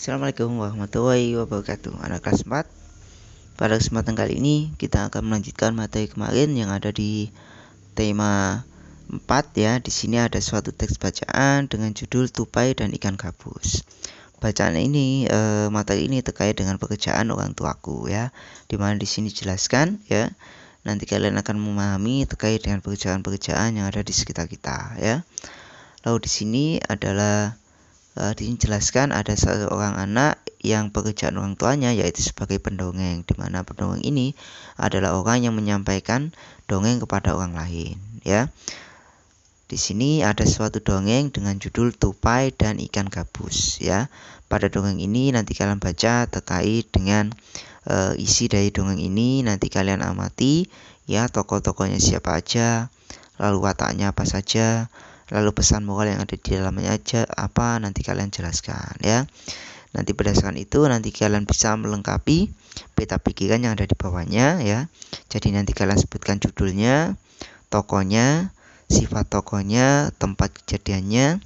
Assalamualaikum warahmatullahi wabarakatuh. Anak kelas 4. Pada kesempatan kali ini kita akan melanjutkan materi kemarin yang ada di tema 4 ya. Di sini ada suatu teks bacaan dengan judul Tupai dan Ikan Gabus. Bacaan ini materi ini terkait dengan pekerjaan orang tuaku ya. Dimana di sini dijelaskan ya. Nanti kalian akan memahami terkait dengan pekerjaan-pekerjaan yang ada di sekitar kita ya. Lalu di sini adalah dijelaskan ada seorang anak yang pekerjaan orang tuanya yaitu sebagai pendongeng, di mana pendongeng ini adalah orang yang menyampaikan dongeng kepada orang lain ya. Di sini ada suatu dongeng dengan judul Tupai dan Ikan Gabus ya. Pada dongeng ini nanti kalian baca terkait dengan isi dari dongeng ini, nanti kalian amati ya, tokoh-tokohnya siapa aja, lalu wataknya apa saja, lalu pesan moral yang ada di dalamnya aja apa, nanti kalian jelaskan ya. Nanti berdasarkan itu nanti kalian bisa melengkapi peta pikiran yang ada di bawahnya ya. Jadi nanti kalian sebutkan judulnya, tokohnya, sifat tokohnya, tempat kejadiannya,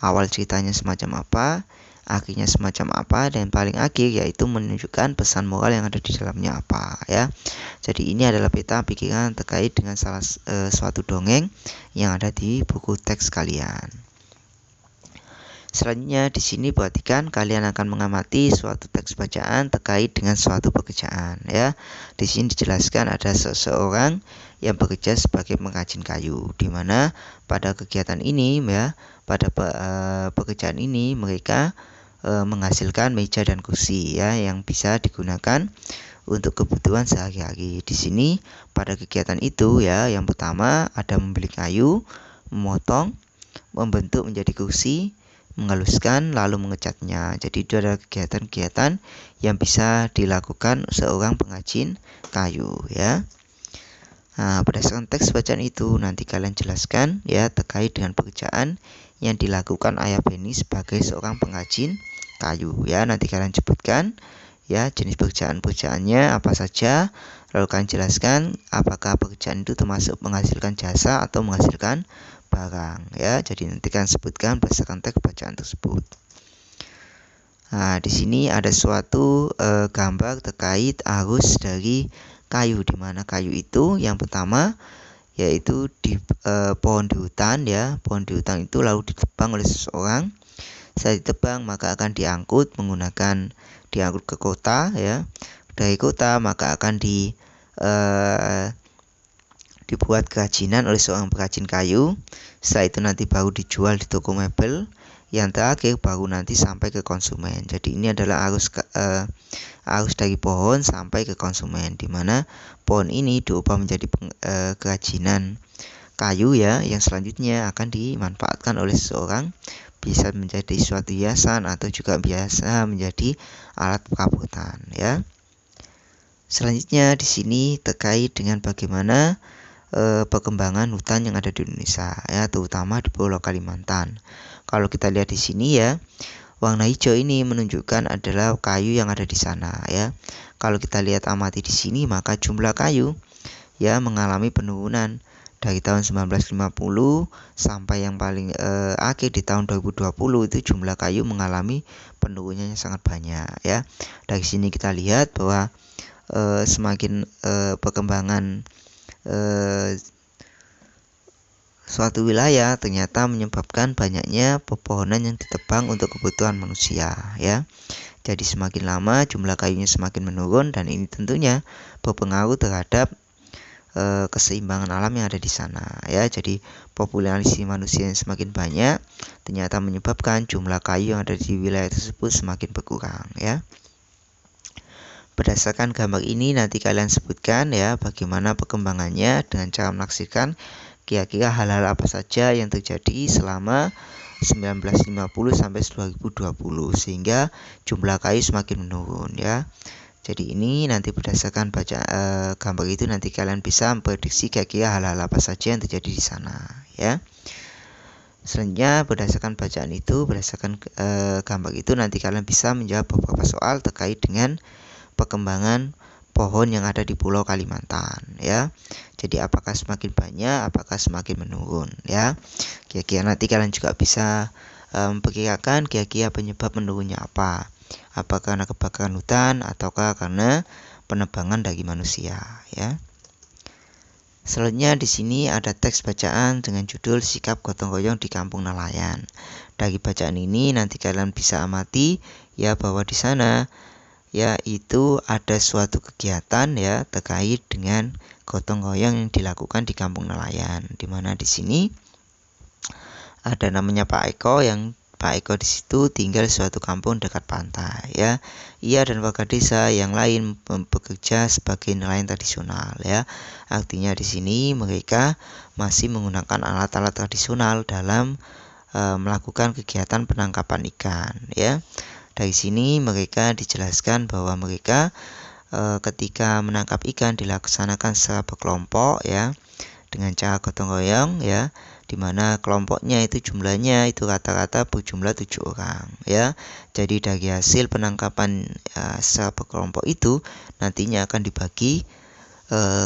awal ceritanya semacam apa, akhirnya semacam apa, dan paling akhir yaitu menunjukkan pesan moral yang ada di dalamnya apa ya. Jadi ini adalah peta pikiran terkait dengan suatu dongeng yang ada di buku teks kalian. Selanjutnya di sini perhatikan, kalian akan mengamati suatu teks bacaan terkait dengan suatu pekerjaan ya. Di sini dijelaskan ada seseorang yang bekerja sebagai pengrajin kayu, di mana pada kegiatan ini ya, pada pekerjaan ini mereka menghasilkan meja dan kursi ya yang bisa digunakan untuk kebutuhan sehari-hari. Di sini pada kegiatan itu ya, yang pertama ada membeli kayu, memotong, membentuk menjadi kursi, menghaluskan, lalu mengecatnya. Jadi itu adalah kegiatan-kegiatan yang bisa dilakukan seorang pengrajin kayu ya. Nah, berdasarkan teks bacaan itu nanti kalian jelaskan ya terkait dengan pekerjaan yang dilakukan Ayah Beni sebagai seorang pengrajin kayu ya. Nanti kalian sebutkan ya jenis pekerjaannya apa saja, lalu kalian jelaskan apakah pekerjaan itu termasuk menghasilkan jasa atau menghasilkan barang ya. Jadi nanti kalian sebutkan berdasarkan teks bacaan tersebut. Nah, di sini ada suatu gambar terkait arus dari kayu, di mana kayu itu yang pertama yaitu di pohon di hutan ya. Pohon di hutan itu lalu ditebang oleh seseorang. Setelah ditebang maka akan diangkut ke kota ya. Dari kota maka akan dibuat kerajinan oleh seorang perajin kayu. Setelah itu nanti baru dijual di toko mebel. Yang terakhir baru nanti sampai ke konsumen. Jadi ini adalah arus dari pohon sampai ke konsumen, di mana pohon ini diubah menjadi kerajinan kayu ya, yang selanjutnya akan dimanfaatkan oleh seseorang, bisa menjadi suatu hiasan atau juga biasa menjadi alat perabotan ya. Selanjutnya di sini terkait dengan bagaimana perkembangan hutan yang ada di Indonesia ya, terutama di Pulau Kalimantan. Kalau kita lihat di sini ya, warna hijau ini menunjukkan adalah kayu yang ada di sana ya. Kalau kita lihat amati di sini maka jumlah kayu ya mengalami penurunan dari tahun 1950 sampai yang paling akhir di tahun 2020 itu jumlah kayu mengalami penurunannya sangat banyak ya. Dari sini kita lihat bahwa semakin perkembangan suatu wilayah ternyata menyebabkan banyaknya pepohonan yang ditebang untuk kebutuhan manusia ya. Jadi semakin lama jumlah kayunya semakin menurun, dan ini tentunya berpengaruh terhadap keseimbangan alam yang ada di sana ya. Jadi populasi manusia yang semakin banyak ternyata menyebabkan jumlah kayu yang ada di wilayah tersebut semakin berkurang ya. Berdasarkan gambar ini nanti kalian sebutkan ya bagaimana perkembangannya dengan cara menaksirkan kira-kira hal-hal apa saja yang terjadi selama 1950 sampai 2020 sehingga jumlah kayu semakin menurun ya. Jadi ini nanti berdasarkan gambar itu nanti kalian bisa memprediksi kira-kira hal-hal apa saja yang terjadi di sana ya. Selanjutnya berdasarkan bacaan itu, berdasarkan gambar itu nanti kalian bisa menjawab beberapa soal terkait dengan perkembangan pohon yang ada di Pulau Kalimantan ya. Jadi apakah semakin banyak, apakah semakin menurun ya. Kira-kira nanti kalian juga bisa memperkirakan kira-kira penyebab menurunnya apa. Apakah karena kebakaran hutan ataukah karena penebangan dari manusia, ya. Selanjutnya di sini ada teks bacaan dengan judul Sikap Gotong Royong di Kampung Nelayan. Dari bacaan ini nanti kalian bisa amati ya bahwa di sana yaitu ada suatu kegiatan ya terkait dengan gotong royong yang dilakukan di kampung nelayan. Di mana di sini ada namanya Pak Eko di situ tinggal di suatu kampung dekat pantai ya. Ia dan warga desa yang lain bekerja sebagai nelayan tradisional ya. Artinya di sini mereka masih menggunakan alat-alat tradisional dalam melakukan kegiatan penangkapan ikan ya. Dari sini mereka dijelaskan bahwa mereka ketika menangkap ikan dilaksanakan secara berkelompok ya dengan cara gotong royong ya, di mana kelompoknya itu jumlahnya itu rata-rata berjumlah 7 orang ya. Jadi dari hasil penangkapan secara berkelompok itu nantinya akan dibagi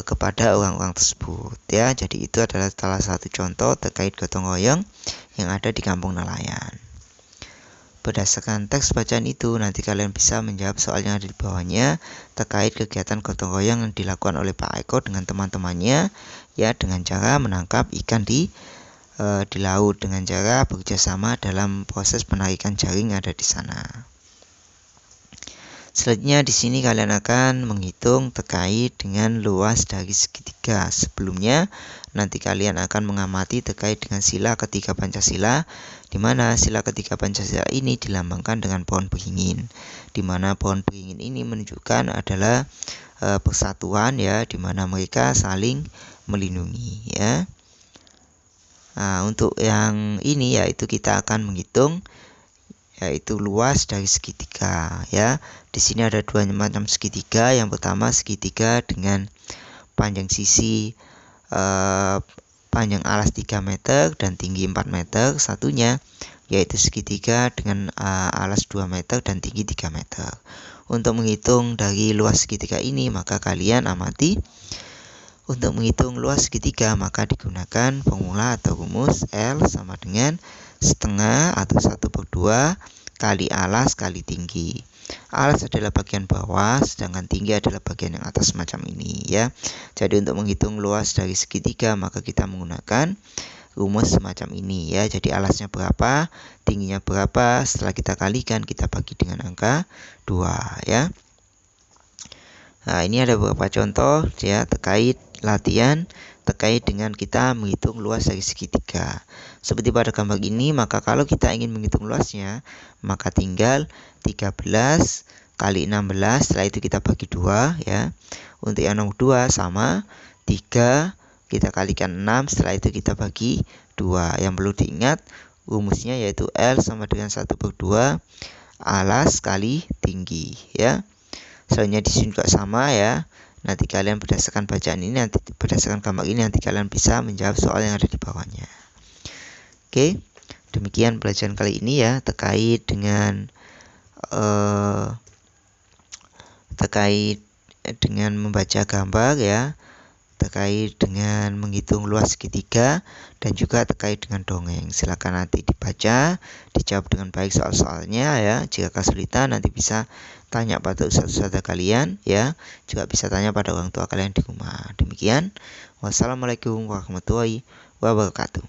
kepada orang-orang tersebut ya. Jadi itu adalah salah satu contoh terkait gotong royong yang ada di kampung nelayan. Berdasarkan teks bacaan itu nanti kalian bisa menjawab soal yang ada di bawahnya terkait kegiatan gotong royong yang dilakukan oleh Pak Eko dengan teman-temannya ya, dengan cara menangkap ikan di laut dengan cara bekerjasama dalam proses penarikan jaring yang ada di sana. Selanjutnya di sini kalian akan menghitung terkait dengan luas dari segitiga. Sebelumnya nanti kalian akan mengamati terkait dengan sila ketiga Pancasila, di mana sila ketiga Pancasila ini dilambangkan dengan pohon beringin, di mana pohon beringin ini menunjukkan adalah persatuan ya, di mana mereka saling melindungi ya. Nah, untuk yang ini yaitu kita akan menghitung yaitu luas dari segitiga ya. Di sini ada dua macam segitiga. Yang pertama segitiga dengan panjang sisi panjang alas 3 meter dan tinggi 4 meter. Satunya yaitu segitiga dengan alas 2 meter dan tinggi 3 meter. Untuk menghitung dari luas segitiga ini maka kalian amati. Untuk menghitung luas segitiga maka digunakan formula atau rumus L sama dengan setengah atau 1/2 kali alas kali tinggi. Alas adalah bagian bawah, sedangkan tinggi adalah bagian yang atas macam ini ya. Jadi untuk menghitung luas dari segitiga maka kita menggunakan rumus semacam ini ya. Jadi alasnya berapa, tingginya berapa, setelah kita kalikan kita bagi dengan angka 2 ya. Nah, ini ada beberapa contoh ya terkait latihan terkait dengan kita menghitung luas dari segitiga. Seperti pada gambar ini, maka kalau kita ingin menghitung luasnya, maka tinggal 13 kali 16, setelah itu kita bagi 2 ya. Untuk yang nomor 2 sama 3 kita kalikan 6, setelah itu kita bagi 2. Yang perlu diingat rumusnya yaitu L sama dengan 1/2 alas kali tinggi ya. Selanjutnya di sini juga sama ya. Nanti kalian berdasarkan bacaan ini, nanti berdasarkan gambar ini nanti kalian bisa menjawab soal yang ada di bawahnya. Oke, demikian pelajaran kali ini ya terkait dengan membaca gambar ya, terkait dengan menghitung luas segitiga dan juga terkait dengan dongeng. Silakan nanti dibaca, dijawab dengan baik soal-soalnya ya. Jika kesulitan nanti bisa tanya pada ustadz-ustadz kalian ya, juga bisa tanya pada orang tua kalian di rumah. Demikian, wassalamualaikum warahmatullahi wabarakatuh.